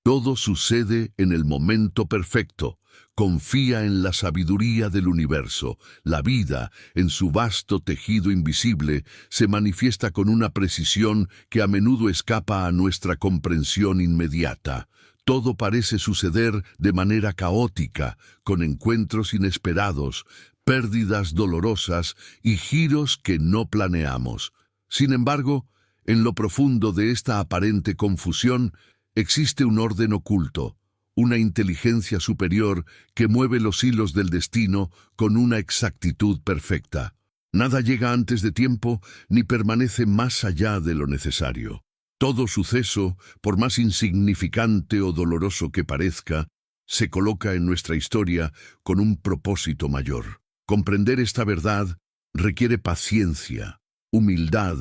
Todo sucede en el momento perfecto. Confía en la sabiduría del universo. La vida, en su vasto tejido invisible, se manifiesta con una precisión que a menudo escapa a nuestra comprensión inmediata. Todo parece suceder de manera caótica, con encuentros inesperados, pérdidas dolorosas y giros que no planeamos. Sin embargo, en lo profundo de esta aparente confusión, existe un orden oculto, una inteligencia superior que mueve los hilos del destino con una exactitud perfecta. Nada llega antes de tiempo ni permanece más allá de lo necesario. Todo suceso, por más insignificante o doloroso que parezca, se coloca en nuestra historia con un propósito mayor. Comprender esta verdad requiere paciencia, humildad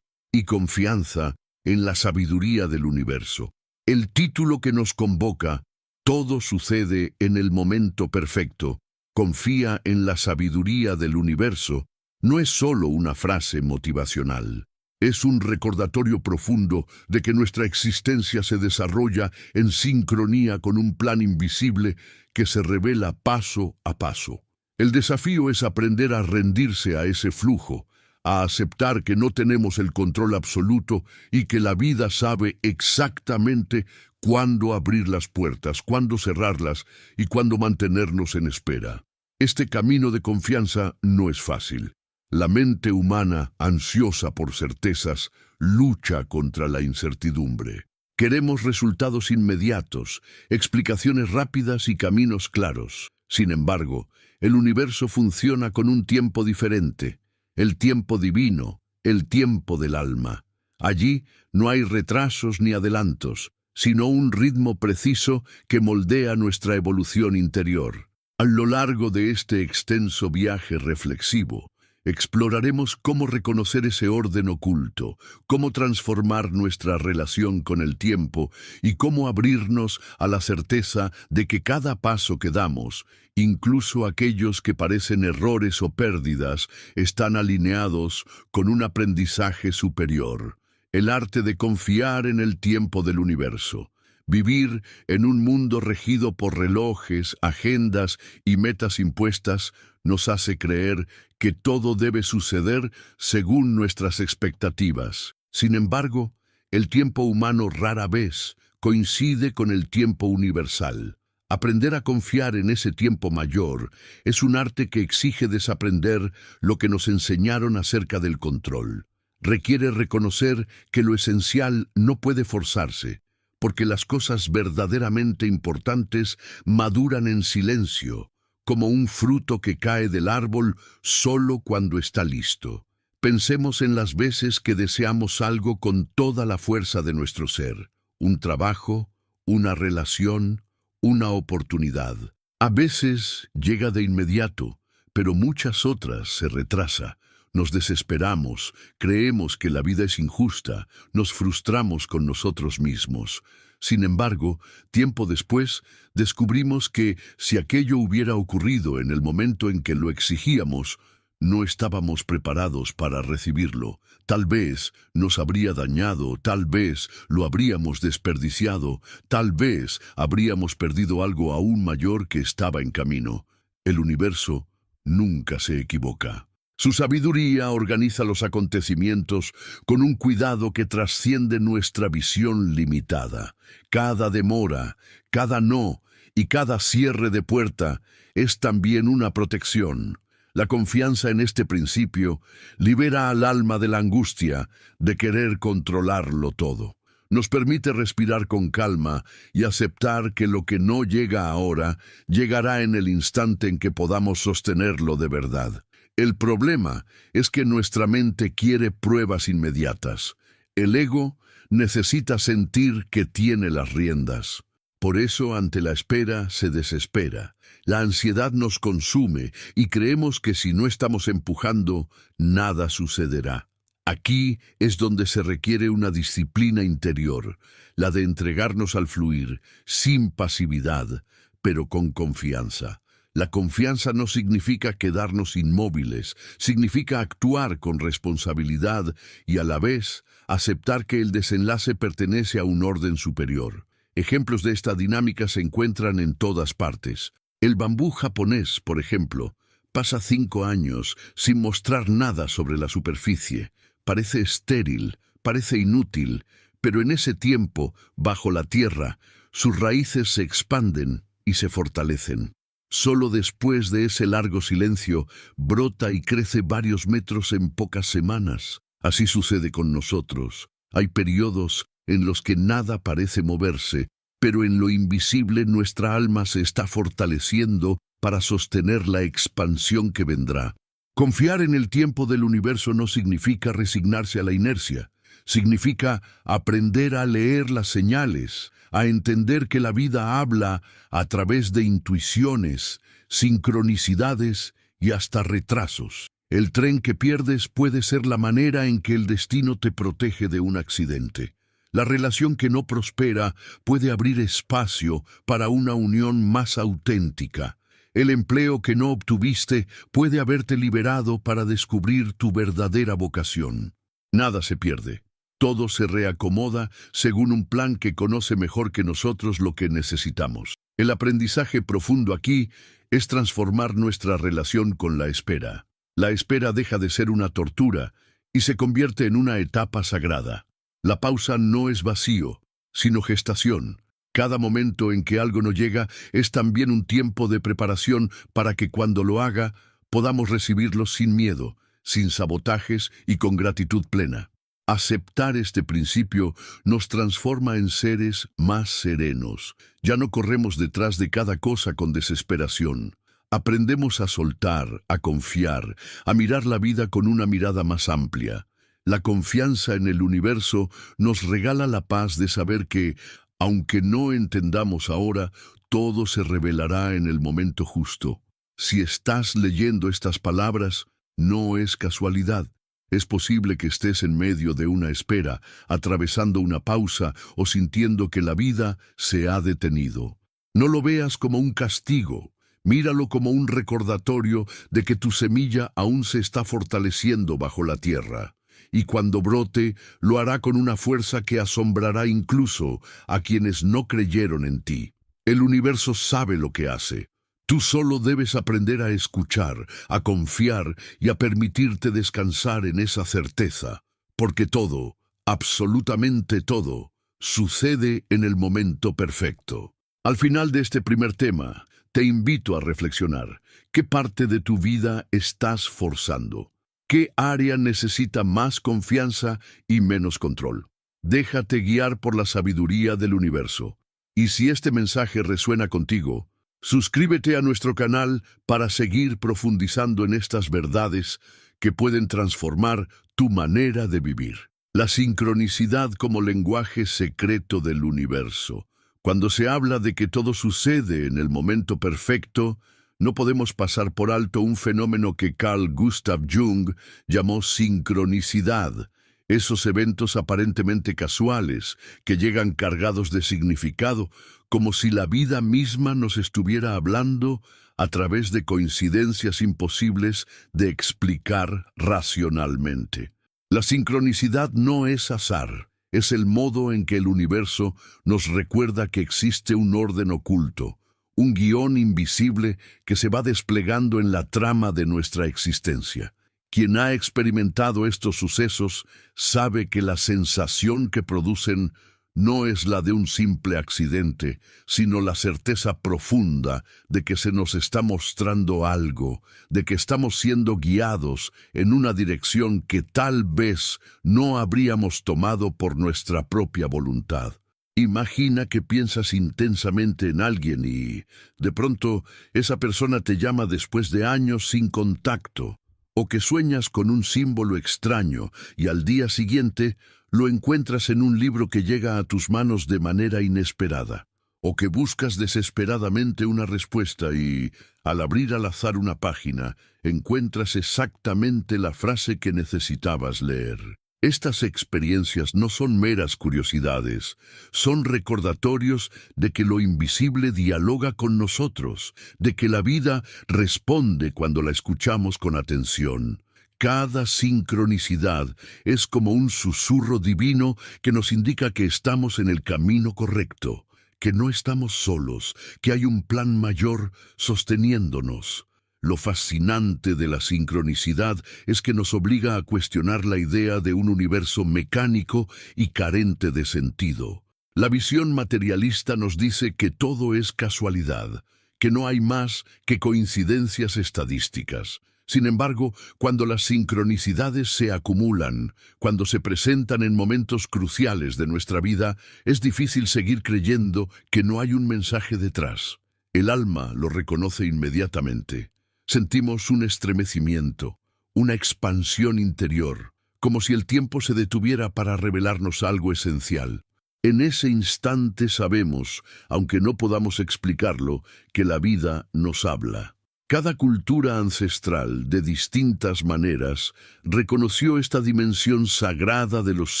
y confianza en la sabiduría del universo. El título que nos convoca, todo sucede en el momento perfecto, confía en la sabiduría del universo, no es solo una frase motivacional. Es un recordatorio profundo de que nuestra existencia se desarrolla en sincronía con un plan invisible que se revela paso a paso. El desafío es aprender a rendirse a ese flujo, a aceptar que no tenemos el control absoluto y que la vida sabe exactamente cuándo abrir las puertas, cuándo cerrarlas y cuándo mantenernos en espera. Este camino de confianza no es fácil. La mente humana, ansiosa por certezas, lucha contra la incertidumbre. Queremos resultados inmediatos, explicaciones rápidas y caminos claros. Sin embargo, el universo funciona con un tiempo diferente. El tiempo divino, el tiempo del alma. Allí no hay retrasos ni adelantos, sino un ritmo preciso que moldea nuestra evolución interior. A lo largo de este extenso viaje reflexivo, exploraremos cómo reconocer ese orden oculto, cómo transformar nuestra relación con el tiempo y cómo abrirnos a la certeza de que cada paso que damos, incluso aquellos que parecen errores o pérdidas, están alineados con un aprendizaje superior, el arte de confiar en el tiempo del universo. Vivir en un mundo regido por relojes, agendas y metas impuestas nos hace creer que todo debe suceder según nuestras expectativas. Sin embargo, el tiempo humano rara vez coincide con el tiempo universal. Aprender a confiar en ese tiempo mayor es un arte que exige desaprender lo que nos enseñaron acerca del control. Requiere reconocer que lo esencial no puede forzarse, porque las cosas verdaderamente importantes maduran en silencio, como un fruto que cae del árbol solo cuando está listo. Pensemos en las veces que deseamos algo con toda la fuerza de nuestro ser, un trabajo, una relación, una oportunidad. A veces llega de inmediato, pero muchas otras se retrasa. Nos desesperamos, creemos que la vida es injusta, nos frustramos con nosotros mismos. Sin embargo, tiempo después, descubrimos que si aquello hubiera ocurrido en el momento en que lo exigíamos, no estábamos preparados para recibirlo. Tal vez nos habría dañado, tal vez lo habríamos desperdiciado, tal vez habríamos perdido algo aún mayor que estaba en camino. El universo nunca se equivoca. Su sabiduría organiza los acontecimientos con un cuidado que trasciende nuestra visión limitada. Cada demora, cada no y cada cierre de puerta es también una protección. La confianza en este principio libera al alma de la angustia de querer controlarlo todo. Nos permite respirar con calma y aceptar que lo que no llega ahora llegará en el instante en que podamos sostenerlo de verdad. El problema es que nuestra mente quiere pruebas inmediatas. El ego necesita sentir que tiene las riendas. Por eso, ante la espera, se desespera. La ansiedad nos consume y creemos que si no estamos empujando, nada sucederá. Aquí es donde se requiere una disciplina interior, la de entregarnos al fluir, sin pasividad, pero con confianza. La confianza no significa quedarnos inmóviles, significa actuar con responsabilidad y a la vez aceptar que el desenlace pertenece a un orden superior. Ejemplos de esta dinámica se encuentran en todas partes. El bambú japonés, por ejemplo, pasa 5 años sin mostrar nada sobre la superficie. Parece estéril, parece inútil, pero en ese tiempo, bajo la tierra, sus raíces se expanden y se fortalecen. Solo después de ese largo silencio, brota y crece varios metros en pocas semanas. Así sucede con nosotros. Hay periodos en los que nada parece moverse, pero en lo invisible nuestra alma se está fortaleciendo para sostener la expansión que vendrá. Confiar en el tiempo del universo no significa resignarse a la inercia. Significa aprender a leer las señales, a entender que la vida habla a través de intuiciones, sincronicidades y hasta retrasos. El tren que pierdes puede ser la manera en que el destino te protege de un accidente. La relación que no prospera puede abrir espacio para una unión más auténtica. El empleo que no obtuviste puede haberte liberado para descubrir tu verdadera vocación. Nada se pierde. Todo se reacomoda según un plan que conoce mejor que nosotros lo que necesitamos. El aprendizaje profundo aquí es transformar nuestra relación con la espera. La espera deja de ser una tortura y se convierte en una etapa sagrada. La pausa no es vacío, sino gestación. Cada momento en que algo no llega es también un tiempo de preparación para que cuando lo haga podamos recibirlo sin miedo, sin sabotajes y con gratitud plena. Aceptar este principio nos transforma en seres más serenos. Ya no corremos detrás de cada cosa con desesperación. Aprendemos a soltar, a confiar, a mirar la vida con una mirada más amplia. La confianza en el universo nos regala la paz de saber que, aunque no entendamos ahora, todo se revelará en el momento justo. Si estás leyendo estas palabras, no es casualidad. Es posible que estés en medio de una espera, atravesando una pausa o sintiendo que la vida se ha detenido. No lo veas como un castigo, míralo como un recordatorio de que tu semilla aún se está fortaleciendo bajo la tierra. Y cuando brote, lo hará con una fuerza que asombrará incluso a quienes no creyeron en ti. El universo sabe lo que hace. Tú solo debes aprender a escuchar, a confiar y a permitirte descansar en esa certeza, porque todo, absolutamente todo, sucede en el momento perfecto. Al final de este primer tema, te invito a reflexionar. ¿Qué parte de tu vida estás forzando? ¿Qué área necesita más confianza y menos control? Déjate guiar por la sabiduría del universo. Y si este mensaje resuena contigo, suscríbete a nuestro canal para seguir profundizando en estas verdades que pueden transformar tu manera de vivir. La sincronicidad como lenguaje secreto del universo. Cuando se habla de que todo sucede en el momento perfecto, no podemos pasar por alto un fenómeno que Carl Gustav Jung llamó sincronicidad. Esos eventos aparentemente casuales, que llegan cargados de significado, como si la vida misma nos estuviera hablando a través de coincidencias imposibles de explicar racionalmente. La sincronicidad no es azar, es el modo en que el universo nos recuerda que existe un orden oculto, un guión invisible que se va desplegando en la trama de nuestra existencia. Quien ha experimentado estos sucesos sabe que la sensación que producen no es la de un simple accidente, sino la certeza profunda de que se nos está mostrando algo, de que estamos siendo guiados en una dirección que tal vez no habríamos tomado por nuestra propia voluntad. Imagina que piensas intensamente en alguien y, de pronto, esa persona te llama después de años sin contacto. O que sueñas con un símbolo extraño y al día siguiente lo encuentras en un libro que llega a tus manos de manera inesperada. O que buscas desesperadamente una respuesta y, al abrir al azar una página, encuentras exactamente la frase que necesitabas leer. Estas experiencias no son meras curiosidades, son recordatorios de que lo invisible dialoga con nosotros, de que la vida responde cuando la escuchamos con atención. Cada sincronicidad es como un susurro divino que nos indica que estamos en el camino correcto, que no estamos solos, que hay un plan mayor sosteniéndonos. Lo fascinante de la sincronicidad es que nos obliga a cuestionar la idea de un universo mecánico y carente de sentido. La visión materialista nos dice que todo es casualidad, que no hay más que coincidencias estadísticas. Sin embargo, cuando las sincronicidades se acumulan, cuando se presentan en momentos cruciales de nuestra vida, es difícil seguir creyendo que no hay un mensaje detrás. El alma lo reconoce inmediatamente. Sentimos un estremecimiento, una expansión interior, como si el tiempo se detuviera para revelarnos algo esencial. En ese instante sabemos, aunque no podamos explicarlo, que la vida nos habla. Cada cultura ancestral, de distintas maneras, reconoció esta dimensión sagrada de los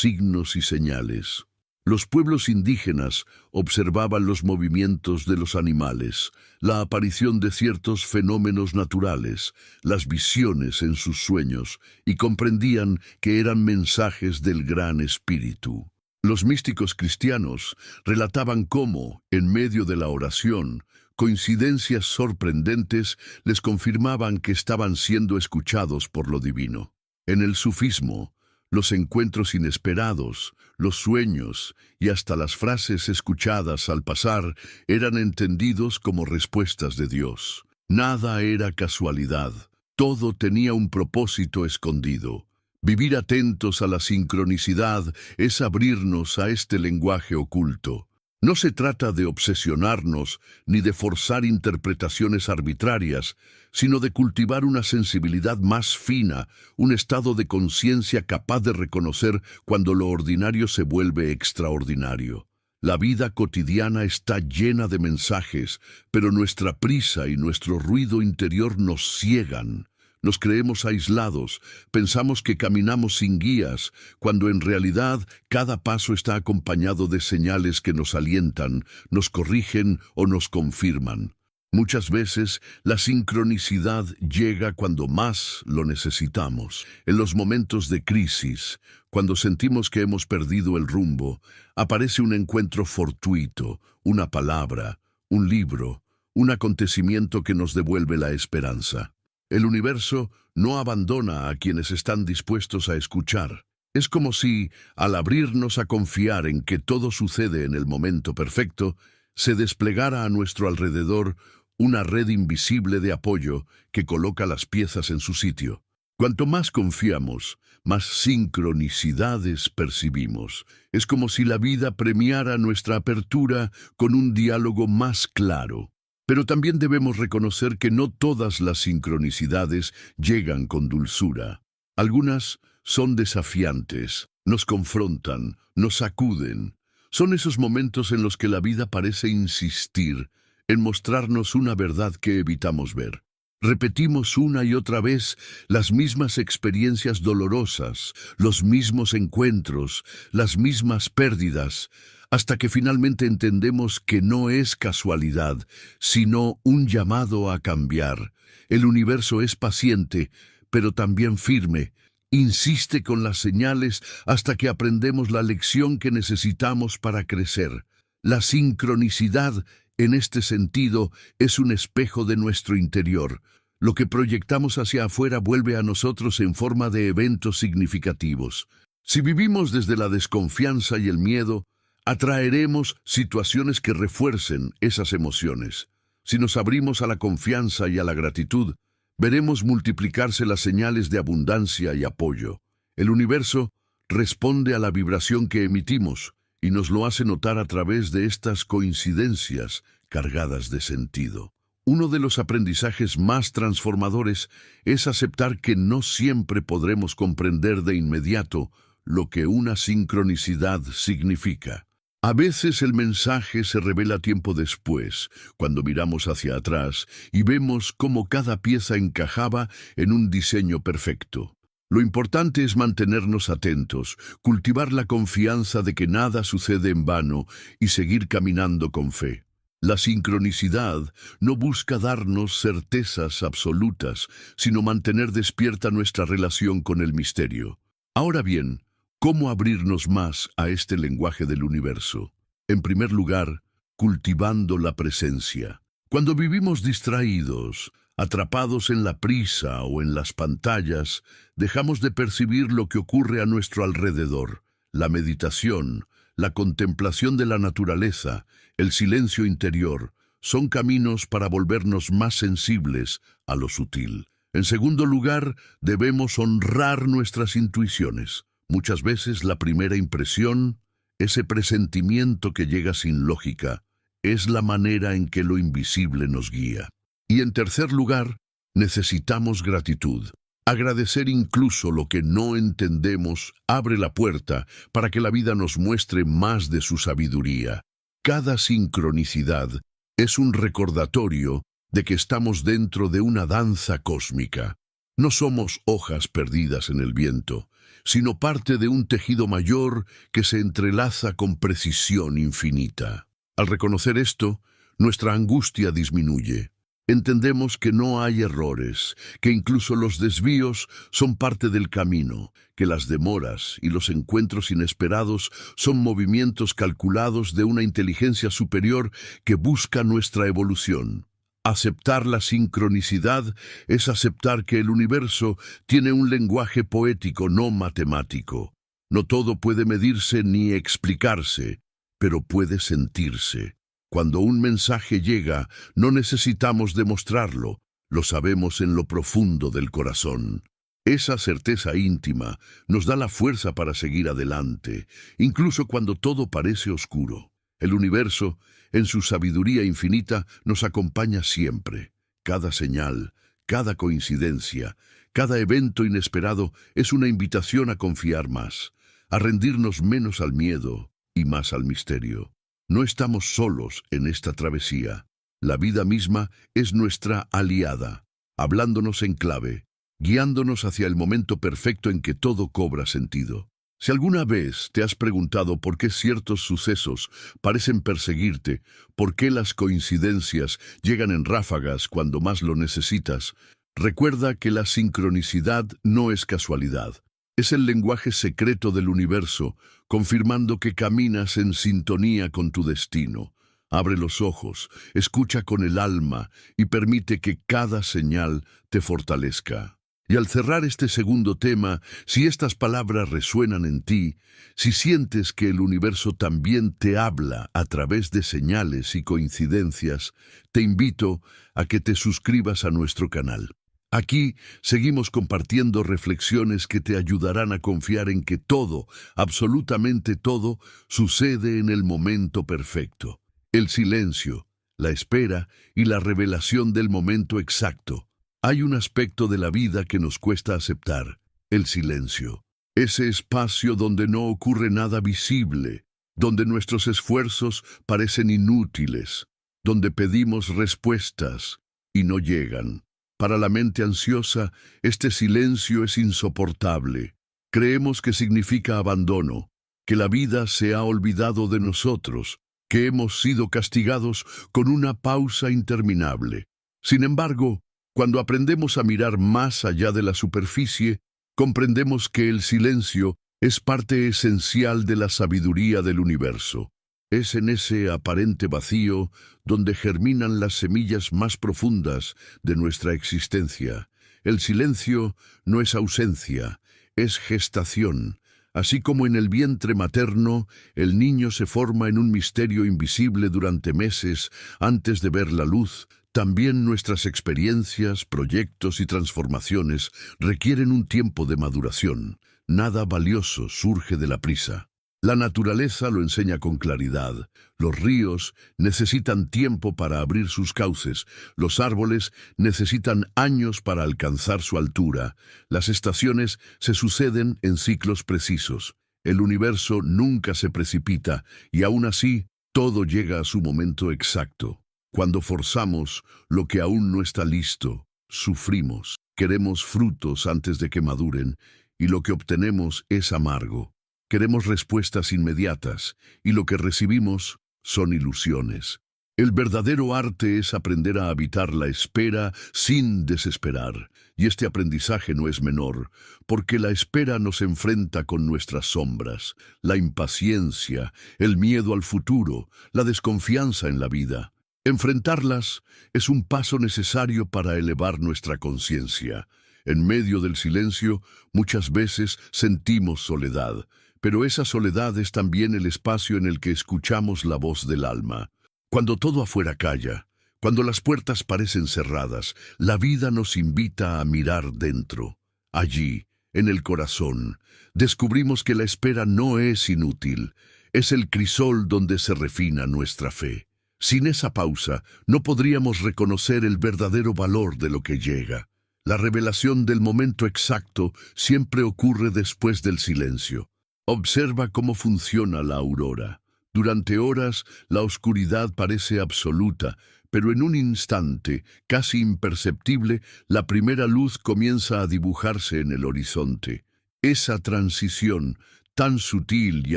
signos y señales. Los pueblos indígenas observaban los movimientos de los animales, la aparición de ciertos fenómenos naturales, las visiones en sus sueños, y comprendían que eran mensajes del Gran Espíritu. Los místicos cristianos relataban cómo, en medio de la oración, coincidencias sorprendentes les confirmaban que estaban siendo escuchados por lo divino. En el sufismo, los encuentros inesperados, los sueños y hasta las frases escuchadas al pasar eran entendidos como respuestas de Dios. Nada era casualidad, todo tenía un propósito escondido. Vivir atentos a la sincronicidad es abrirnos a este lenguaje oculto. No se trata de obsesionarnos ni de forzar interpretaciones arbitrarias, sino de cultivar una sensibilidad más fina, un estado de conciencia capaz de reconocer cuando lo ordinario se vuelve extraordinario. La vida cotidiana está llena de mensajes, pero nuestra prisa y nuestro ruido interior nos ciegan. Nos creemos aislados, pensamos que caminamos sin guías, cuando en realidad cada paso está acompañado de señales que nos alientan, nos corrigen o nos confirman. Muchas veces la sincronicidad llega cuando más lo necesitamos. En los momentos de crisis, cuando sentimos que hemos perdido el rumbo, aparece un encuentro fortuito, una palabra, un libro, un acontecimiento que nos devuelve la esperanza. El universo no abandona a quienes están dispuestos a escuchar. Es como si, al abrirnos a confiar en que todo sucede en el momento perfecto, se desplegara a nuestro alrededor una red invisible de apoyo que coloca las piezas en su sitio. Cuanto más confiamos, más sincronicidades percibimos. Es como si la vida premiara nuestra apertura con un diálogo más claro. Pero también debemos reconocer que no todas las sincronicidades llegan con dulzura. Algunas son desafiantes, nos confrontan, nos sacuden. Son esos momentos en los que la vida parece insistir en mostrarnos una verdad que evitamos ver. Repetimos una y otra vez las mismas experiencias dolorosas, los mismos encuentros, las mismas pérdidas, hasta que finalmente entendemos que no es casualidad, sino un llamado a cambiar. El universo es paciente, pero también firme. Insiste con las señales hasta que aprendemos la lección que necesitamos para crecer. La sincronicidad, en este sentido, es un espejo de nuestro interior. Lo que proyectamos hacia afuera vuelve a nosotros en forma de eventos significativos. Si vivimos desde la desconfianza y el miedo, atraeremos situaciones que refuercen esas emociones. Si nos abrimos a la confianza y a la gratitud, veremos multiplicarse las señales de abundancia y apoyo. El universo responde a la vibración que emitimos y nos lo hace notar a través de estas coincidencias cargadas de sentido. Uno de los aprendizajes más transformadores es aceptar que no siempre podremos comprender de inmediato lo que una sincronicidad significa. A veces el mensaje se revela tiempo después, cuando miramos hacia atrás y vemos cómo cada pieza encajaba en un diseño perfecto. Lo importante es mantenernos atentos, cultivar la confianza de que nada sucede en vano y seguir caminando con fe. La sincronicidad no busca darnos certezas absolutas, sino mantener despierta nuestra relación con el misterio. Ahora bien, ¿cómo abrirnos más a este lenguaje del universo? En primer lugar, cultivando la presencia. Cuando vivimos distraídos, atrapados en la prisa o en las pantallas, dejamos de percibir lo que ocurre a nuestro alrededor. La meditación, la contemplación de la naturaleza, el silencio interior, son caminos para volvernos más sensibles a lo sutil. En segundo lugar, debemos honrar nuestras intuiciones. Muchas veces la primera impresión, ese presentimiento que llega sin lógica, es la manera en que lo invisible nos guía. Y en tercer lugar, necesitamos gratitud. Agradecer incluso lo que no entendemos abre la puerta para que la vida nos muestre más de su sabiduría. Cada sincronicidad es un recordatorio de que estamos dentro de una danza cósmica. No somos hojas perdidas en el viento, sino parte de un tejido mayor que se entrelaza con precisión infinita. Al reconocer esto, nuestra angustia disminuye. Entendemos que no hay errores, que incluso los desvíos son parte del camino, que las demoras y los encuentros inesperados son movimientos calculados de una inteligencia superior que busca nuestra evolución. Aceptar la sincronicidad es aceptar que el universo tiene un lenguaje poético, no matemático. No todo puede medirse ni explicarse, pero puede sentirse. Cuando un mensaje llega, no necesitamos demostrarlo, lo sabemos en lo profundo del corazón. Esa certeza íntima nos da la fuerza para seguir adelante, incluso cuando todo parece oscuro. El universo, en su sabiduría infinita, nos acompaña siempre. Cada señal, cada coincidencia, cada evento inesperado es una invitación a confiar más, a rendirnos menos al miedo y más al misterio. No estamos solos en esta travesía. La vida misma es nuestra aliada, hablándonos en clave, guiándonos hacia el momento perfecto en que todo cobra sentido. Si alguna vez te has preguntado por qué ciertos sucesos parecen perseguirte, por qué las coincidencias llegan en ráfagas cuando más lo necesitas, recuerda que la sincronicidad no es casualidad. Es el lenguaje secreto del universo, confirmando que caminas en sintonía con tu destino. Abre los ojos, escucha con el alma y permite que cada señal te fortalezca. Y al cerrar este segundo tema, si estas palabras resuenan en ti, si sientes que el universo también te habla a través de señales y coincidencias, te invito a que te suscribas a nuestro canal. Aquí seguimos compartiendo reflexiones que te ayudarán a confiar en que todo, absolutamente todo, sucede en el momento perfecto. El silencio, la espera y la revelación del momento exacto. Hay un aspecto de la vida que nos cuesta aceptar, el silencio. Ese espacio donde no ocurre nada visible, donde nuestros esfuerzos parecen inútiles, donde pedimos respuestas y no llegan. Para la mente ansiosa, este silencio es insoportable. Creemos que significa abandono, que la vida se ha olvidado de nosotros, que hemos sido castigados con una pausa interminable. Sin embargo, cuando aprendemos a mirar más allá de la superficie, comprendemos que el silencio es parte esencial de la sabiduría del universo. Es en ese aparente vacío donde germinan las semillas más profundas de nuestra existencia. El silencio no es ausencia, es gestación. Así como en el vientre materno, el niño se forma en un misterio invisible durante meses antes de ver la luz, también nuestras experiencias, proyectos y transformaciones requieren un tiempo de maduración. Nada valioso surge de la prisa. La naturaleza lo enseña con claridad. Los ríos necesitan tiempo para abrir sus cauces. Los árboles necesitan años para alcanzar su altura. Las estaciones se suceden en ciclos precisos. El universo nunca se precipita y aún así todo llega a su momento exacto. Cuando forzamos lo que aún no está listo, sufrimos. Queremos frutos antes de que maduren y lo que obtenemos es amargo. Queremos respuestas inmediatas y lo que recibimos son ilusiones. El verdadero arte es aprender a habitar la espera sin desesperar, y este aprendizaje no es menor, porque la espera nos enfrenta con nuestras sombras, la impaciencia, el miedo al futuro, la desconfianza en la vida. Enfrentarlas es un paso necesario para elevar nuestra conciencia. En medio del silencio, muchas veces sentimos soledad, pero esa soledad es también el espacio en el que escuchamos la voz del alma. Cuando todo afuera calla, cuando las puertas parecen cerradas, la vida nos invita a mirar dentro. Allí, en el corazón, descubrimos que la espera no es inútil, es el crisol donde se refina nuestra fe. Sin esa pausa, no podríamos reconocer el verdadero valor de lo que llega. La revelación del momento exacto siempre ocurre después del silencio. Observa cómo funciona la aurora. Durante horas, la oscuridad parece absoluta, pero en un instante, casi imperceptible, la primera luz comienza a dibujarse en el horizonte. Esa transición, tan sutil y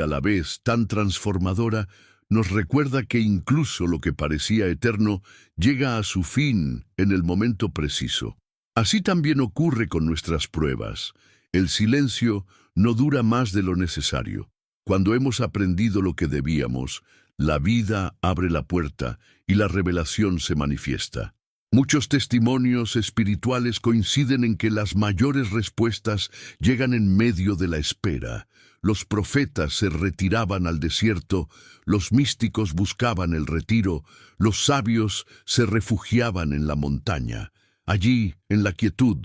a la vez tan transformadora, nos recuerda que incluso lo que parecía eterno llega a su fin en el momento preciso. Así también ocurre con nuestras pruebas. El silencio no dura más de lo necesario. Cuando hemos aprendido lo que debíamos, la vida abre la puerta y la revelación se manifiesta. Muchos testimonios espirituales coinciden en que las mayores respuestas llegan en medio de la espera. Los profetas se retiraban al desierto, los místicos buscaban el retiro, los sabios se refugiaban en la montaña. Allí, en la quietud,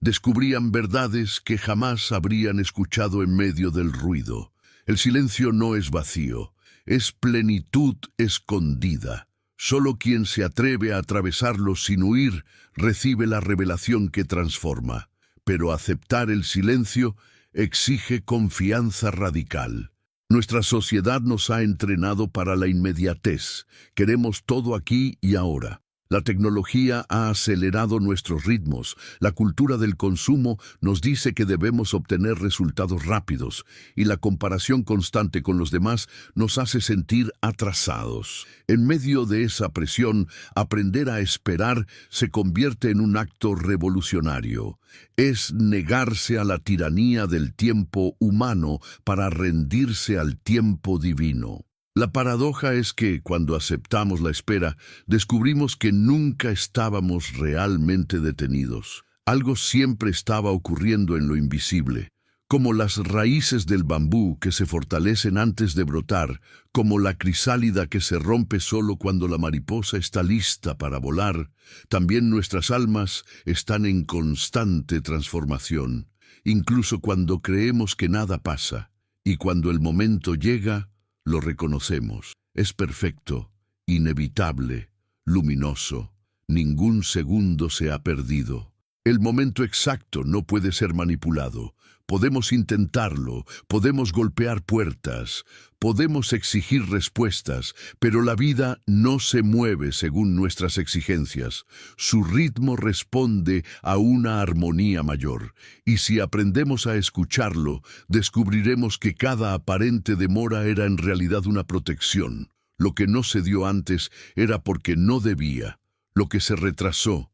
descubrían verdades que jamás habrían escuchado en medio del ruido. El silencio no es vacío, es plenitud escondida. Solo quien se atreve a atravesarlo sin huir recibe la revelación que transforma. Pero aceptar el silencio exige confianza radical. Nuestra sociedad nos ha entrenado para la inmediatez. Queremos todo aquí y ahora. La tecnología ha acelerado nuestros ritmos. La cultura del consumo nos dice que debemos obtener resultados rápidos, y la comparación constante con los demás nos hace sentir atrasados. En medio de esa presión, aprender a esperar se convierte en un acto revolucionario. Es negarse a la tiranía del tiempo humano para rendirse al tiempo divino. La paradoja es que, cuando aceptamos la espera, descubrimos que nunca estábamos realmente detenidos. Algo siempre estaba ocurriendo en lo invisible, como las raíces del bambú que se fortalecen antes de brotar, como la crisálida que se rompe solo cuando la mariposa está lista para volar. También nuestras almas están en constante transformación, incluso cuando creemos que nada pasa, y cuando el momento llega, lo reconocemos. Es perfecto, inevitable, luminoso. Ningún segundo se ha perdido. El momento exacto no puede ser manipulado. Podemos intentarlo, podemos golpear puertas, podemos exigir respuestas, pero la vida no se mueve según nuestras exigencias. Su ritmo responde a una armonía mayor, y si aprendemos a escucharlo, descubriremos que cada aparente demora era en realidad una protección. Lo que no se dio antes era porque no debía. Lo que se retrasó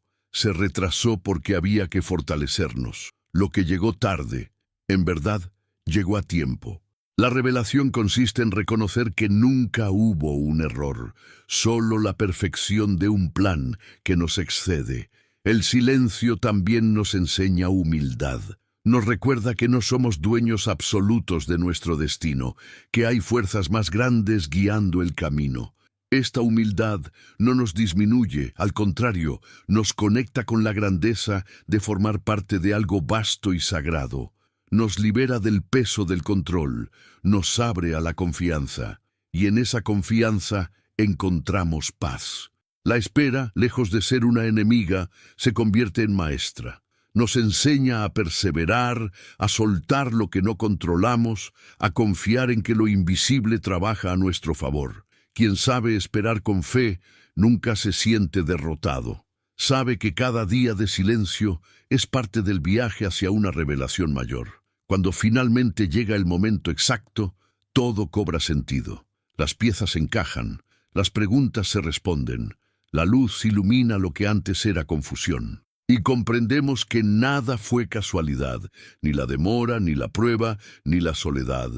porque había que fortalecernos. Lo que llegó tarde, en verdad, llegó a tiempo. La revelación consiste en reconocer que nunca hubo un error, solo la perfección de un plan que nos excede. El silencio también nos enseña humildad. Nos recuerda que no somos dueños absolutos de nuestro destino, que hay fuerzas más grandes guiando el camino. Esta humildad no nos disminuye, al contrario, nos conecta con la grandeza de formar parte de algo vasto y sagrado. Nos libera del peso del control, nos abre a la confianza, y en esa confianza encontramos paz. La espera, lejos de ser una enemiga, se convierte en maestra. Nos enseña a perseverar, a soltar lo que no controlamos, a confiar en que lo invisible trabaja a nuestro favor. Quien sabe esperar con fe nunca se siente derrotado. Sabe que cada día de silencio es parte del viaje hacia una revelación mayor. Cuando finalmente llega el momento exacto, todo cobra sentido. Las piezas encajan, Las preguntas se responden. La luz ilumina lo que antes era confusión. Y comprendemos que nada fue casualidad, ni la demora, ni la prueba, ni la soledad.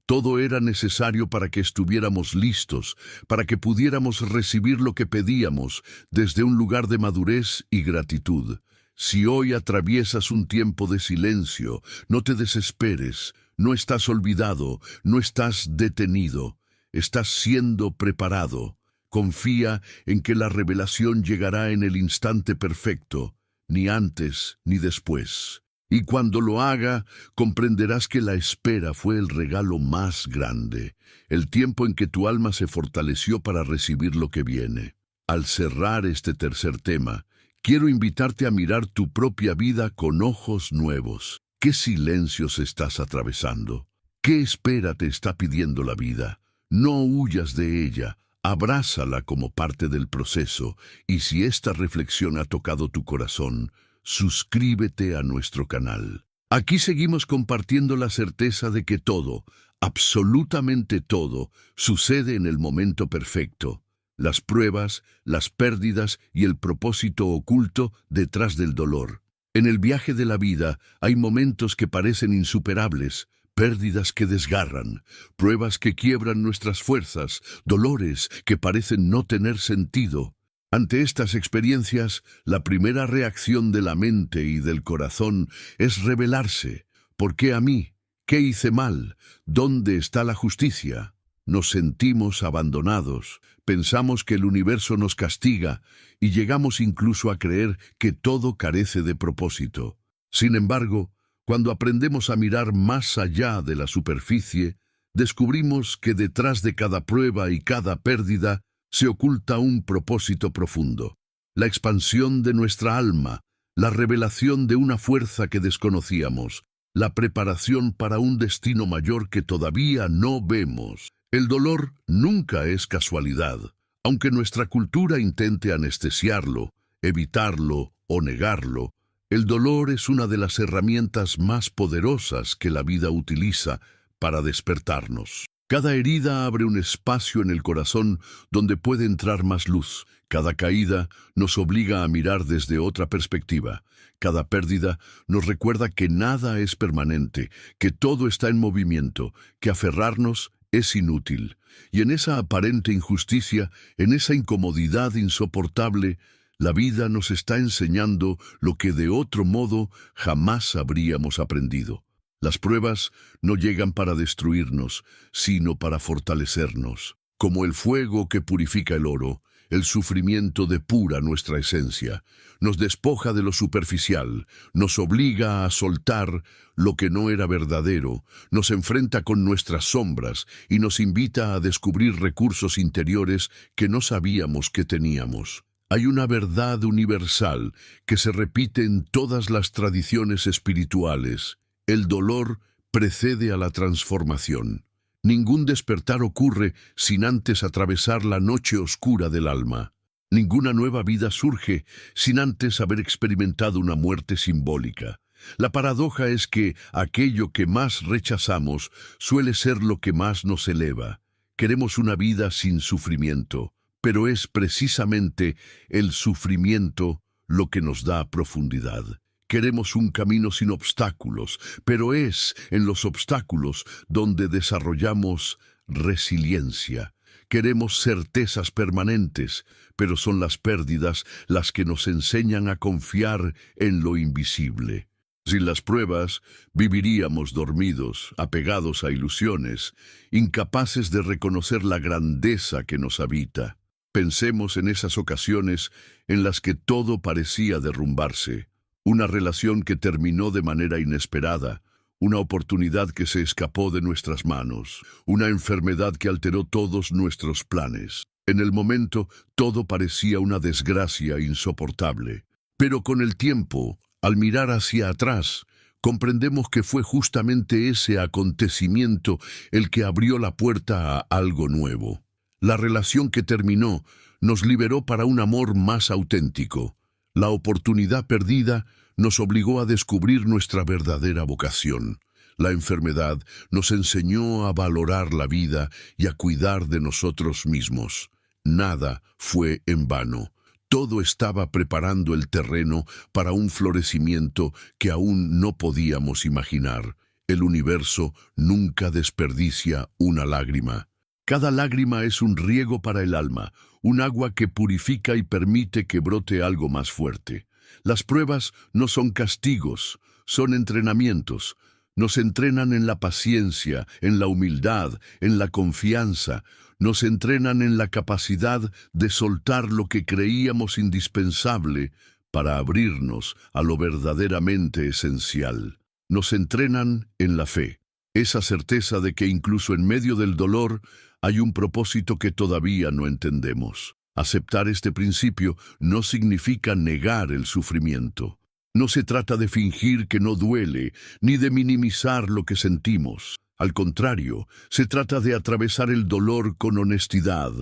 Todo era necesario para que estuviéramos listos, para que pudiéramos recibir lo que pedíamos desde un lugar de madurez y gratitud. Si hoy atraviesas un tiempo de silencio, no te desesperes, no estás olvidado, no estás detenido, estás siendo preparado. Confía en que la revelación llegará en el instante perfecto, ni antes ni después. Y cuando lo haga, comprenderás que la espera fue el regalo más grande, el tiempo en que tu alma se fortaleció para recibir lo que viene. Al cerrar este tercer tema, quiero invitarte a mirar tu propia vida con ojos nuevos. ¿Qué silencios estás atravesando? ¿Qué espera te está pidiendo la vida? No huyas de ella, abrázala como parte del proceso, y si esta reflexión ha tocado tu corazón, suscríbete a nuestro canal. Aquí seguimos compartiendo la certeza de que todo, absolutamente todo, sucede en el momento perfecto. Las pruebas, las pérdidas y el propósito oculto detrás del dolor. En el viaje de la vida hay momentos que parecen insuperables, pérdidas que desgarran, pruebas que quiebran nuestras fuerzas, dolores que parecen no tener sentido. Ante estas experiencias, la primera reacción de la mente y del corazón es rebelarse. ¿Por qué a mí? ¿Qué hice mal? ¿Dónde está la justicia? Nos sentimos abandonados, pensamos que el universo nos castiga y llegamos incluso a creer que todo carece de propósito. Sin embargo, cuando aprendemos a mirar más allá de la superficie, descubrimos que detrás de cada prueba y cada pérdida se oculta un propósito profundo, la expansión de nuestra alma, la revelación de una fuerza que desconocíamos, la preparación para un destino mayor que todavía no vemos. El dolor nunca es casualidad, aunque nuestra cultura intente anestesiarlo, evitarlo o negarlo. El dolor es una de las herramientas más poderosas que la vida utiliza para despertarnos. Cada herida abre un espacio en el corazón donde puede entrar más luz. Cada caída nos obliga a mirar desde otra perspectiva. Cada pérdida nos recuerda que nada es permanente, que todo está en movimiento, que aferrarnos es inútil. Y en esa aparente injusticia, en esa incomodidad insoportable, la vida nos está enseñando lo que de otro modo jamás habríamos aprendido. Las pruebas no llegan para destruirnos, sino para fortalecernos. Como el fuego que purifica el oro, el sufrimiento depura nuestra esencia, nos despoja de lo superficial, nos obliga a soltar lo que no era verdadero, nos enfrenta con nuestras sombras y nos invita a descubrir recursos interiores que no sabíamos que teníamos. Hay una verdad universal que se repite en todas las tradiciones espirituales. El dolor precede a la transformación. Ningún despertar ocurre sin antes atravesar la noche oscura del alma. Ninguna nueva vida surge sin antes haber experimentado una muerte simbólica. La paradoja es que aquello que más rechazamos suele ser lo que más nos eleva. Queremos una vida sin sufrimiento, pero es precisamente el sufrimiento lo que nos da profundidad. Queremos un camino sin obstáculos, pero es en los obstáculos donde desarrollamos resiliencia. Queremos certezas permanentes, pero son las pérdidas las que nos enseñan a confiar en lo invisible. Sin las pruebas, viviríamos dormidos, apegados a ilusiones, incapaces de reconocer la grandeza que nos habita. Pensemos en esas ocasiones en las que todo parecía derrumbarse. Una relación que terminó de manera inesperada, una oportunidad que se escapó de nuestras manos, una enfermedad que alteró todos nuestros planes. En el momento, todo parecía una desgracia insoportable. Pero con el tiempo, al mirar hacia atrás, comprendemos que fue justamente ese acontecimiento el que abrió la puerta a algo nuevo. La relación que terminó nos liberó para un amor más auténtico. La oportunidad perdida nos obligó a descubrir nuestra verdadera vocación. La enfermedad nos enseñó a valorar la vida y a cuidar de nosotros mismos. Nada fue en vano. Todo estaba preparando el terreno para un florecimiento que aún no podíamos imaginar. El universo nunca desperdicia una lágrima. Cada lágrima es un riego para el alma, un agua que purifica y permite que brote algo más fuerte. Las pruebas no son castigos, son entrenamientos. Nos entrenan en la paciencia, en la humildad, en la confianza. Nos entrenan en la capacidad de soltar lo que creíamos indispensable para abrirnos a lo verdaderamente esencial. Nos entrenan en la fe, esa certeza de que incluso en medio del dolor hay un propósito que todavía no entendemos. Aceptar este principio no significa negar el sufrimiento. No se trata de fingir que no duele, ni de minimizar lo que sentimos. Al contrario, se trata de atravesar el dolor con honestidad,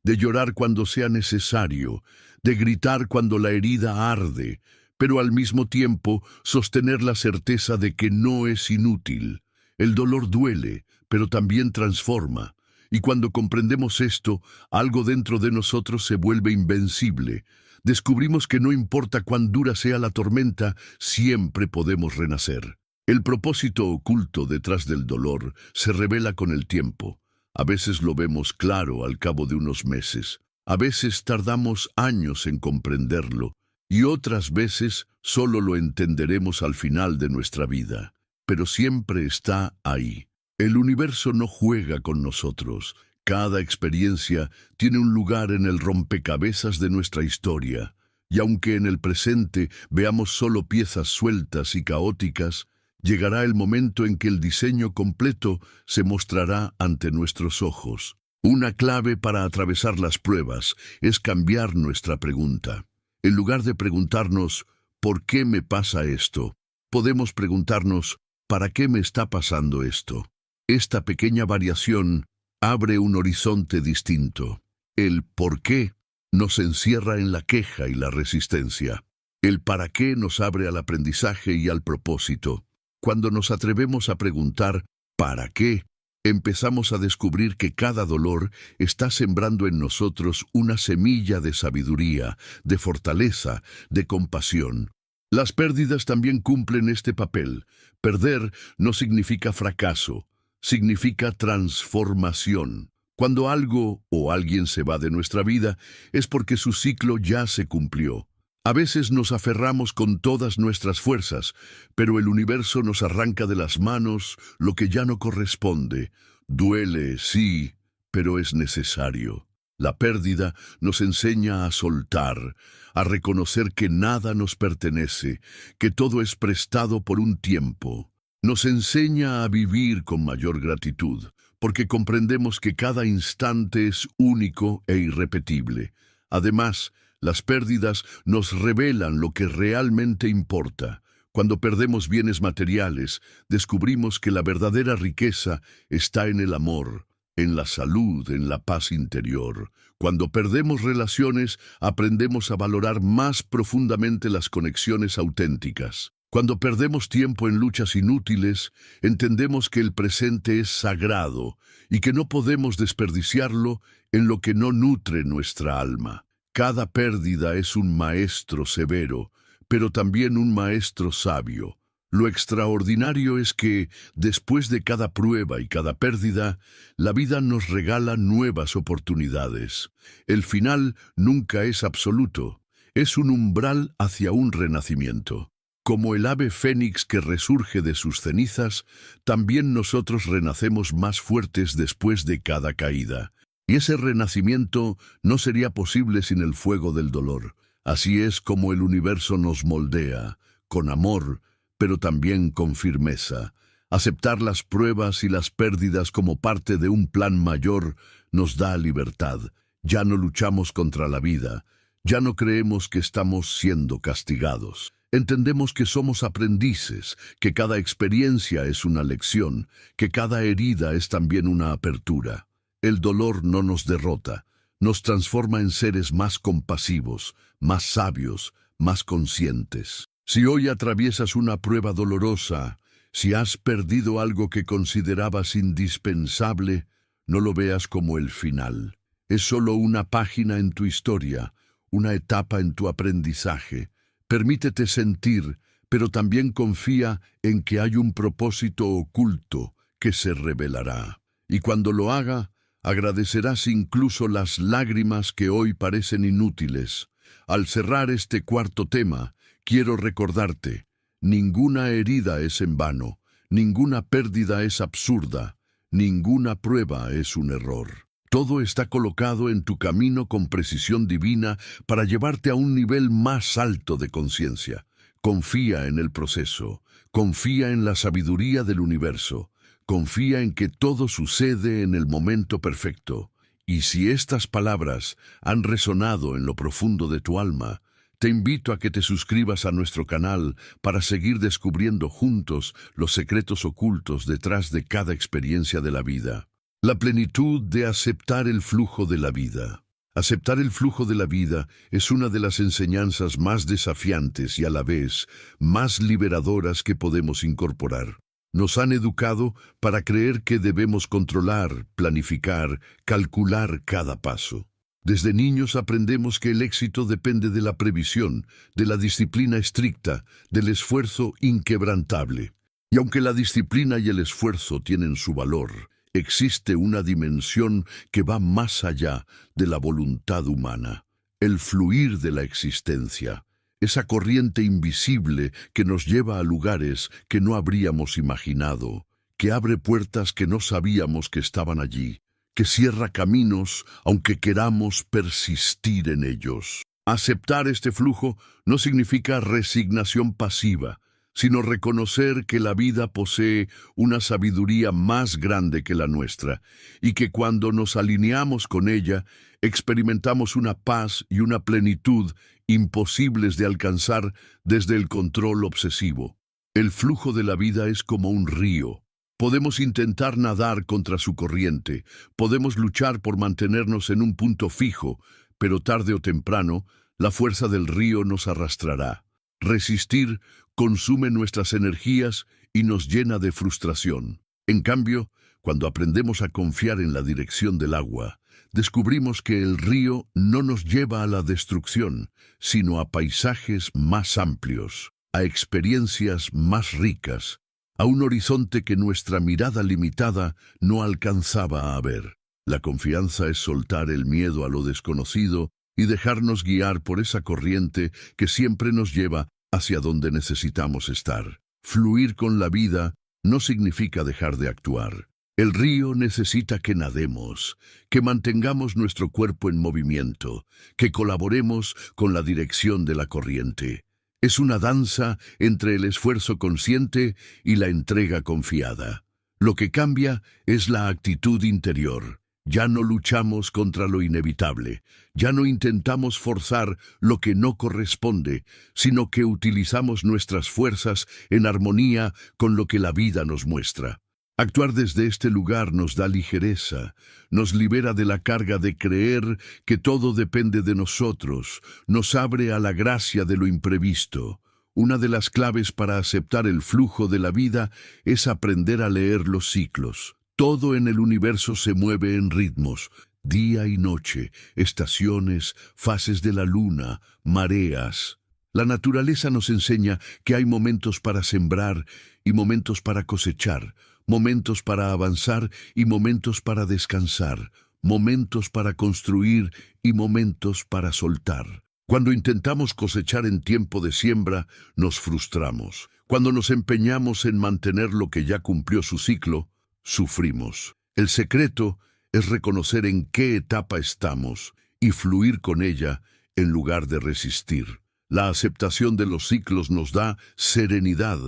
de llorar cuando sea necesario, de gritar cuando la herida arde, pero al mismo tiempo sostener la certeza de que no es inútil. El dolor duele, pero también transforma. Y cuando comprendemos esto, algo dentro de nosotros se vuelve invencible. Descubrimos que no importa cuán dura sea la tormenta, siempre podemos renacer. El propósito oculto detrás del dolor se revela con el tiempo. A veces lo vemos claro al cabo de unos meses. A veces tardamos años en comprenderlo. Y otras veces solo lo entenderemos al final de nuestra vida. Pero siempre está ahí. El universo no juega con nosotros. Cada experiencia tiene un lugar en el rompecabezas de nuestra historia. Y aunque en el presente veamos solo piezas sueltas y caóticas, llegará el momento en que el diseño completo se mostrará ante nuestros ojos. Una clave para atravesar las pruebas es cambiar nuestra pregunta. En lugar de preguntarnos, ¿por qué me pasa esto?, podemos preguntarnos, ¿para qué me está pasando esto? Esta pequeña variación abre un horizonte distinto. El por qué nos encierra en la queja y la resistencia. El para qué nos abre al aprendizaje y al propósito. Cuando nos atrevemos a preguntar ¿para qué?, empezamos a descubrir que cada dolor está sembrando en nosotros una semilla de sabiduría, de fortaleza, de compasión. Las pérdidas también cumplen este papel. Perder no significa fracaso, significa transformación. Cuando algo o alguien se va de nuestra vida, es porque su ciclo ya se cumplió. A veces nos aferramos con todas nuestras fuerzas, pero el universo nos arranca de las manos lo que ya no corresponde. Duele, sí, pero es necesario. La pérdida nos enseña a soltar, a reconocer que nada nos pertenece, que todo es prestado por un tiempo. Nos enseña a vivir con mayor gratitud, porque comprendemos que cada instante es único e irrepetible. Además, las pérdidas nos revelan lo que realmente importa. Cuando perdemos bienes materiales, descubrimos que la verdadera riqueza está en el amor, en la salud, en la paz interior. Cuando perdemos relaciones, aprendemos a valorar más profundamente las conexiones auténticas. Cuando perdemos tiempo en luchas inútiles, entendemos que el presente es sagrado y que no podemos desperdiciarlo en lo que no nutre nuestra alma. Cada pérdida es un maestro severo, pero también un maestro sabio. Lo extraordinario es que, después de cada prueba y cada pérdida, la vida nos regala nuevas oportunidades. El final nunca es absoluto, es un umbral hacia un renacimiento. Como el ave fénix que resurge de sus cenizas, también nosotros renacemos más fuertes después de cada caída. Y ese renacimiento no sería posible sin el fuego del dolor. Así es como el universo nos moldea, con amor, pero también con firmeza. Aceptar las pruebas y las pérdidas como parte de un plan mayor nos da libertad. Ya no luchamos contra la vida, ya no creemos que estamos siendo castigados. Entendemos que somos aprendices, que cada experiencia es una lección, que cada herida es también una apertura. El dolor no nos derrota, nos transforma en seres más compasivos, más sabios, más conscientes. Si hoy atraviesas una prueba dolorosa, si has perdido algo que considerabas indispensable, no lo veas como el final. Es solo una página en tu historia, una etapa en tu aprendizaje. Permítete sentir, pero también confía en que hay un propósito oculto que se revelará. Y cuando lo haga, agradecerás incluso las lágrimas que hoy parecen inútiles. Al cerrar este cuarto tema, quiero recordarte, ninguna herida es en vano, ninguna pérdida es absurda, ninguna prueba es un error. Todo está colocado en tu camino con precisión divina para llevarte a un nivel más alto de conciencia. Confía en el proceso, confía en la sabiduría del universo, confía en que todo sucede en el momento perfecto. Y si estas palabras han resonado en lo profundo de tu alma, te invito a que te suscribas a nuestro canal para seguir descubriendo juntos los secretos ocultos detrás de cada experiencia de la vida. La plenitud de aceptar el flujo de la vida. Aceptar el flujo de la vida es una de las enseñanzas más desafiantes y a la vez más liberadoras que podemos incorporar. Nos han educado para creer que debemos controlar, planificar, calcular cada paso. Desde niños aprendemos que el éxito depende de la previsión, de la disciplina estricta, del esfuerzo inquebrantable. Y aunque la disciplina y el esfuerzo tienen su valor, existe una dimensión que va más allá de la voluntad humana, el fluir de la existencia, esa corriente invisible que nos lleva a lugares que no habríamos imaginado, que abre puertas que no sabíamos que estaban allí, que cierra caminos aunque queramos persistir en ellos. Aceptar este flujo no significa resignación pasiva, sino reconocer que la vida posee una sabiduría más grande que la nuestra, y que cuando nos alineamos con ella, experimentamos una paz y una plenitud imposibles de alcanzar desde el control obsesivo. El flujo de la vida es como un río. Podemos intentar nadar contra su corriente, podemos luchar por mantenernos en un punto fijo, pero tarde o temprano, la fuerza del río nos arrastrará. Resistir consume nuestras energías y nos llena de frustración. En cambio, cuando aprendemos a confiar en la dirección del agua, descubrimos que el río no nos lleva a la destrucción, sino a paisajes más amplios, a experiencias más ricas, a un horizonte que nuestra mirada limitada no alcanzaba a ver. La confianza es soltar el miedo a lo desconocido y dejarnos guiar por esa corriente que siempre nos lleva hacia donde necesitamos estar. Fluir con la vida no significa dejar de actuar. El río necesita que nademos, que mantengamos nuestro cuerpo en movimiento, que colaboremos con la dirección de la corriente. Es una danza entre el esfuerzo consciente y la entrega confiada. Lo que cambia es la actitud interior. Ya no luchamos contra lo inevitable, ya no intentamos forzar lo que no corresponde, sino que utilizamos nuestras fuerzas en armonía con lo que la vida nos muestra. Actuar desde este lugar nos da ligereza, nos libera de la carga de creer que todo depende de nosotros, nos abre a la gracia de lo imprevisto. Una de las claves para aceptar el flujo de la vida es aprender a leer los ciclos. Todo en el universo se mueve en ritmos, día y noche, estaciones, fases de la luna, mareas. La naturaleza nos enseña que hay momentos para sembrar y momentos para cosechar, momentos para avanzar y momentos para descansar, momentos para construir y momentos para soltar. Cuando intentamos cosechar en tiempo de siembra, nos frustramos. Cuando nos empeñamos en mantener lo que ya cumplió su ciclo, sufrimos. El secreto es reconocer en qué etapa estamos y fluir con ella en lugar de resistir. La aceptación de los ciclos nos da serenidad,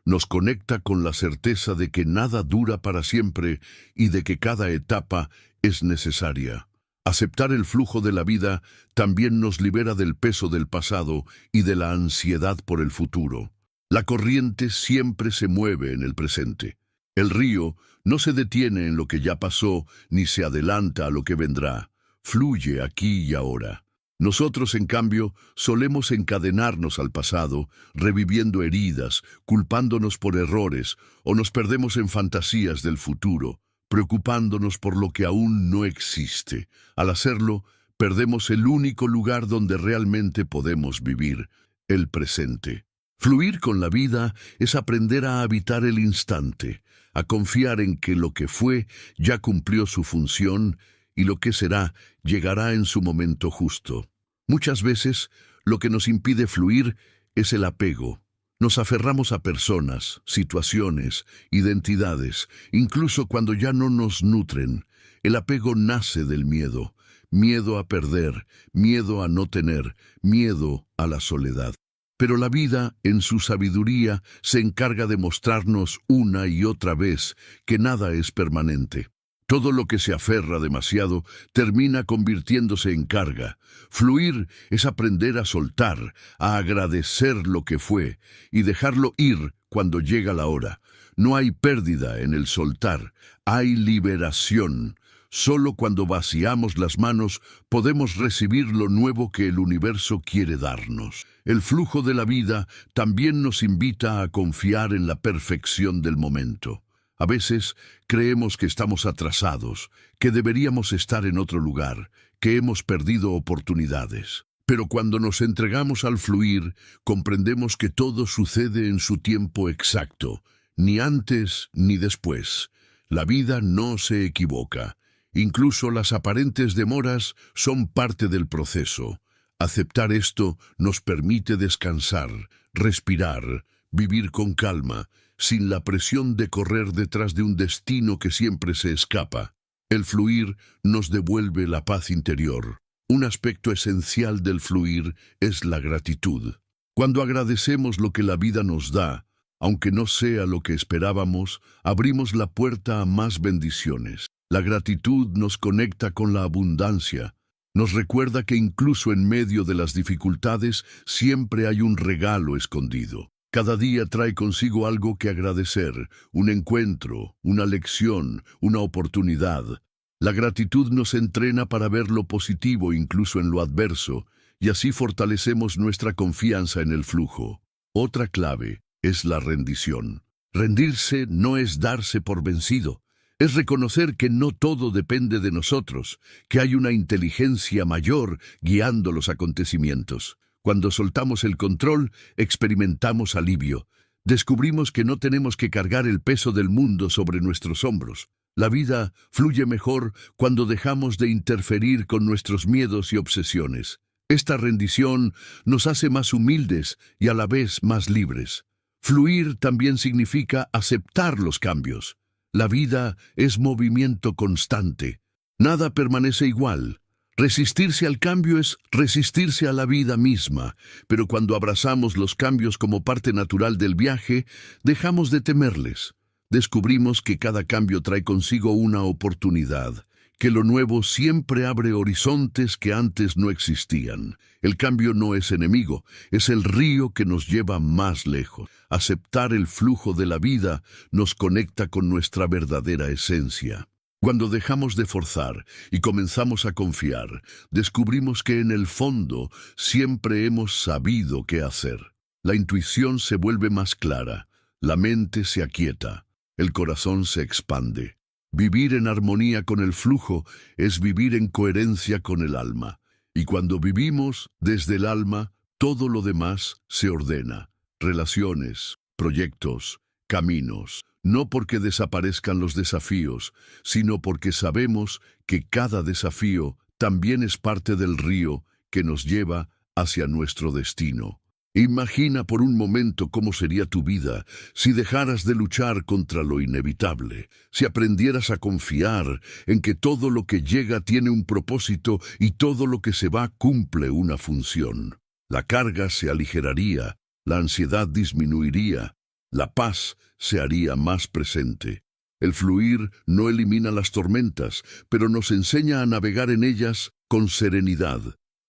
nos conecta con la certeza de que nada dura para siempre y de que cada etapa es necesaria. Aceptar el flujo de la vida también nos libera del peso del pasado y de la ansiedad por el futuro. La corriente siempre se mueve en el presente. El río no se detiene en lo que ya pasó ni se adelanta a lo que vendrá. Fluye aquí y ahora. Nosotros, en cambio, solemos encadenarnos al pasado, reviviendo heridas, culpándonos por errores, o nos perdemos en fantasías del futuro. preocupándonos por lo que aún no existe. Al hacerlo, perdemos el único lugar donde realmente podemos vivir, el presente. Fluir con la vida es aprender a habitar el instante, a confiar en que lo que fue ya cumplió su función y lo que será llegará en su momento justo. Muchas veces, lo que nos impide fluir es el apego. Nos aferramos a personas, situaciones, identidades, incluso cuando ya no nos nutren. El apego nace del miedo. Miedo a perder, miedo a no tener, miedo a la soledad. Pero la vida, en su sabiduría, se encarga de mostrarnos una y otra vez que nada es permanente. Todo lo que se aferra demasiado termina convirtiéndose en carga. Fluir es aprender a soltar, a agradecer lo que fue y dejarlo ir cuando llega la hora. No hay pérdida en el soltar, hay liberación. Solo cuando vaciamos las manos podemos recibir lo nuevo que el universo quiere darnos. El flujo de la vida también nos invita a confiar en la perfección del momento. A veces creemos que estamos atrasados, que deberíamos estar en otro lugar, que hemos perdido oportunidades. Pero cuando nos entregamos al fluir, comprendemos que todo sucede en su tiempo exacto, ni antes ni después. La vida no se equivoca. Incluso las aparentes demoras son parte del proceso. Aceptar esto nos permite descansar, respirar, vivir con calma, sin la presión de correr detrás de un destino que siempre se escapa. El fluir nos devuelve la paz interior. Un aspecto esencial del fluir es la gratitud. Cuando agradecemos lo que la vida nos da, aunque no sea lo que esperábamos, abrimos la puerta a más bendiciones. La gratitud nos conecta con la abundancia. Nos recuerda que incluso en medio de las dificultades siempre hay un regalo escondido. Cada día trae consigo algo que agradecer, un encuentro, una lección, una oportunidad. La gratitud nos entrena para ver lo positivo incluso en lo adverso, y así fortalecemos nuestra confianza en el flujo. Otra clave es la rendición. Rendirse no es darse por vencido. Es reconocer que no todo depende de nosotros, que hay una inteligencia mayor guiando los acontecimientos. Cuando soltamos el control, experimentamos alivio. Descubrimos que no tenemos que cargar el peso del mundo sobre nuestros hombros. La vida fluye mejor cuando dejamos de interferir con nuestros miedos y obsesiones. Esta rendición nos hace más humildes y a la vez más libres. Fluir también significa aceptar los cambios. La vida es movimiento constante. Nada permanece igual. Resistirse al cambio es resistirse a la vida misma, pero cuando abrazamos los cambios como parte natural del viaje, dejamos de temerles. Descubrimos que cada cambio trae consigo una oportunidad, que lo nuevo siempre abre horizontes que antes no existían. El cambio no es enemigo, es el río que nos lleva más lejos. Aceptar el flujo de la vida nos conecta con nuestra verdadera esencia. Cuando dejamos de forzar y comenzamos a confiar, descubrimos que en el fondo siempre hemos sabido qué hacer. La intuición se vuelve más clara, la mente se aquieta, el corazón se expande. Vivir en armonía con el flujo es vivir en coherencia con el alma. Y cuando vivimos desde el alma, todo lo demás se ordena. Relaciones, proyectos, caminos. No porque desaparezcan los desafíos, sino porque sabemos que cada desafío también es parte del río que nos lleva hacia nuestro destino. Imagina por un momento cómo sería tu vida si dejaras de luchar contra lo inevitable, si aprendieras a confiar en que todo lo que llega tiene un propósito y todo lo que se va cumple una función. La carga se aligeraría, la ansiedad disminuiría, la paz se haría más presente. El fluir no elimina las tormentas, pero nos enseña a navegar en ellas con serenidad.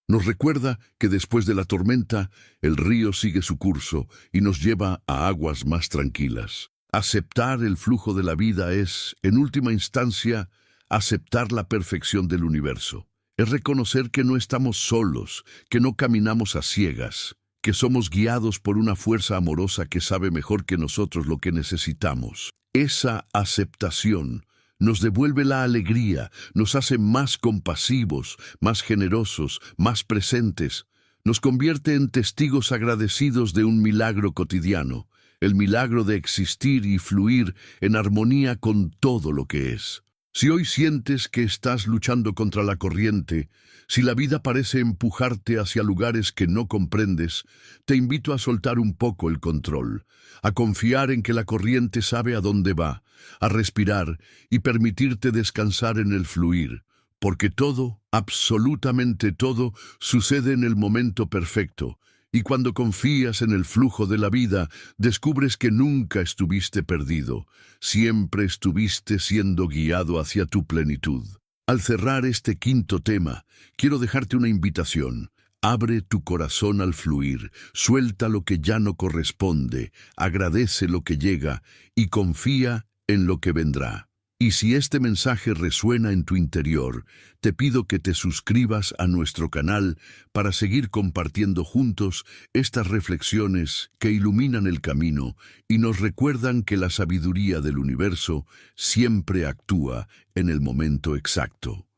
Nos recuerda que después de la tormenta, el río sigue su curso y nos lleva a aguas más tranquilas. Aceptar el flujo de la vida es, en última instancia, aceptar la perfección del universo. Es reconocer que no estamos solos, que no caminamos a ciegas, que somos guiados por una fuerza amorosa que sabe mejor que nosotros lo que necesitamos. Esa aceptación nos devuelve la alegría, nos hace más compasivos, más generosos, más presentes. Nos convierte en testigos agradecidos de un milagro cotidiano, el milagro de existir y fluir en armonía con todo lo que es. Si hoy sientes que estás luchando contra la corriente, si la vida parece empujarte hacia lugares que no comprendes, te invito a soltar un poco el control, a confiar en que la corriente sabe a dónde va, a respirar y permitirte descansar en el fluir, porque todo, absolutamente todo, sucede en el momento perfecto. Y cuando confías en el flujo de la vida, descubres que nunca estuviste perdido, siempre estuviste siendo guiado hacia tu plenitud. Al cerrar este quinto tema, quiero dejarte una invitación. Abre tu corazón al fluir, suelta lo que ya no corresponde, agradece lo que llega y confía en lo que vendrá. Y si este mensaje resuena en tu interior, te pido que te suscribas a nuestro canal para seguir compartiendo juntos estas reflexiones que iluminan el camino y nos recuerdan que la sabiduría del universo siempre actúa en el momento exacto.